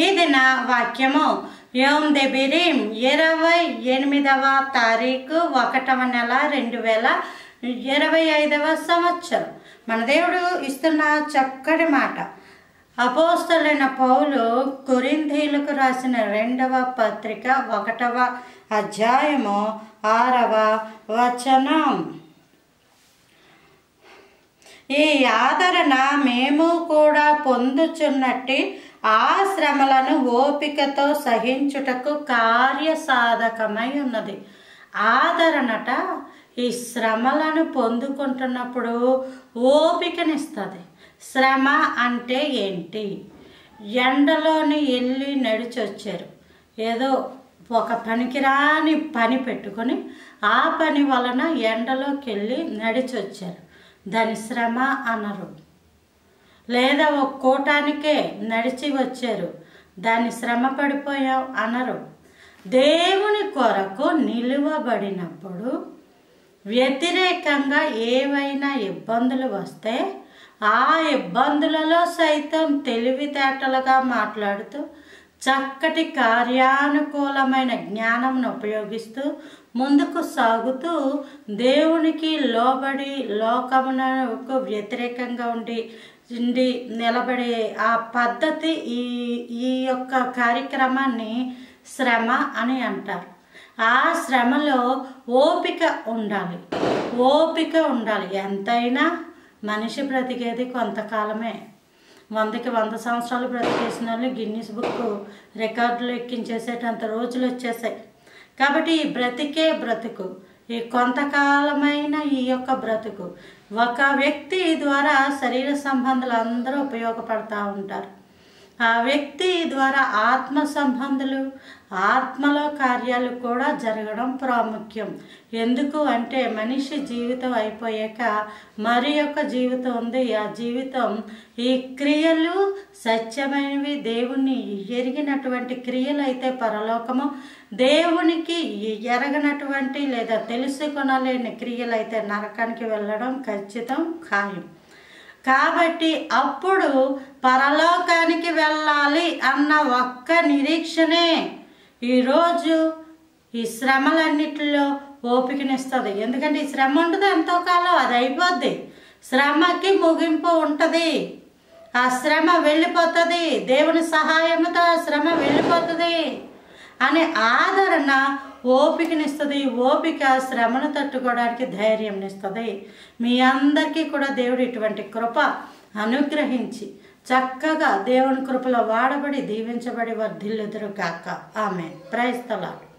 ఇది నా వాక్యము. యోమ్ దెబిరీం 28వ తారీఖు 1వ నెల 2025వ సంవత్సరం. మన దేవుడు ఇస్తున్న చక్కటి మాట. అపోస్తలుడైన పౌలు కొరింథీయులకు రాసిన 2వ పత్రిక 1వ అధ్యాయము 6వ వచనం. ఈ ఆదరణ మేము కూడా పొందుచున్నట్టి ఆ శ్రమలను ఓపికతో సహించుటకు కార్యసాధకమై ఉన్నది. ఆదరణట ఈ శ్రమలను పొందుకుంటున్నప్పుడు ఓపికనిస్తుంది. శ్రమ అంటే ఏంటి? ఎండలోని వెళ్ళి నడిచొచ్చారు. ఏదో ఒక పనికిరాని పని పెట్టుకొని ఆ పని వలన ఎండలోకి వెళ్ళి నడిచొచ్చారు. దాని శ్రమ అనరు. లేదా ఒక కూటానికే నడిచి వచ్చారు, దాన్ని శ్రమ పడిపోయాం అనరు. దేవుని కొరకు నిలువబడినప్పుడు వ్యతిరేకంగా ఏవైనా ఇబ్బందులు వస్తే ఆ ఇబ్బందులలో సైతం తెలివితేటలుగా మాట్లాడుతూ చక్కటి కార్యానుకూలమైన జ్ఞానంను ఉపయోగిస్తూ ముందుకు సాగుతూ దేవునికి లోబడి లోకమునకు వ్యతిరేకంగా ఉండి నిలబడే ఆ పద్ధతి ఈ యొక్క కార్యక్రమాన్ని శ్రమ అని అంటారు. ఆ శ్రమలో ఓపిక ఉండాలి. ఓపిక ఉండాలి. ఎంతైనా మనిషి బ్రతికేది కొంతకాలమే. 100కి 100 సంవత్సరాలు బ్రతికేసిన వాళ్ళు గిన్నిస్ బుక్ రికార్డులు ఎక్కించేసేటంత రోజులు వచ్చేసాయి. కాబట్టి ఈ బ్రతుకు ఈ కొంతకాలమైన ఈ యొక్క బ్రతుకు ఒక వ్యక్తి ద్వారా శరీర సంబంధాలు అందరూ ఉపయోగపడతా ఉంటారు. ఆ వ్యక్తి ద్వారా ఆత్మ సంబంధాలు, ఆత్మలో కార్యాలు కూడా జరగడం ప్రాముఖ్యం. ఎందుకు అంటే మనిషి జీవితం అయిపోయాక మరి యొక్క జీవితం ఉంది. ఆ జీవితం ఈ క్రియలు సత్యమైనవి, దేవుణ్ణి ఎరిగినటువంటి క్రియలు అయితే పరలోకము, దేవునికి ఎరగనటువంటి లేదా తెలుసుకొనలేని క్రియలు అయితే నరకానికి వెళ్ళడం ఖచ్చితం ఖాయం. కాబట్టి అప్పుడు పరలోకానికి వెళ్ళాలి అన్న ఒక్క నిరీక్షణే ఈరోజు ఈ శ్రమలన్నిటిలో ఓపికనిస్తుంది. ఎందుకంటే ఈ శ్రమ ఉంటుంది ఎంతో కాలం, అది అయిపోద్ది. శ్రమకి ముగింపు ఉంటుంది. ఆ శ్రమ వెళ్ళిపోతుంది. దేవుని సహాయంతో ఆ శ్రమ వెళ్ళిపోతుంది అనే ఆదరణ ఓపికనిస్తుంది. ఓపిక శ్రమను తట్టుకోవడానికి ధైర్యంనిస్తుంది. మీ అందరికీ కూడా దేవుడు ఇటువంటి కృప అనుగ్రహించి చక్కగా దేవుని కృపలో వాడబడి దీవించబడి వర్ధిల్లుదురు గాక. ఆమేన్. Praise the lord.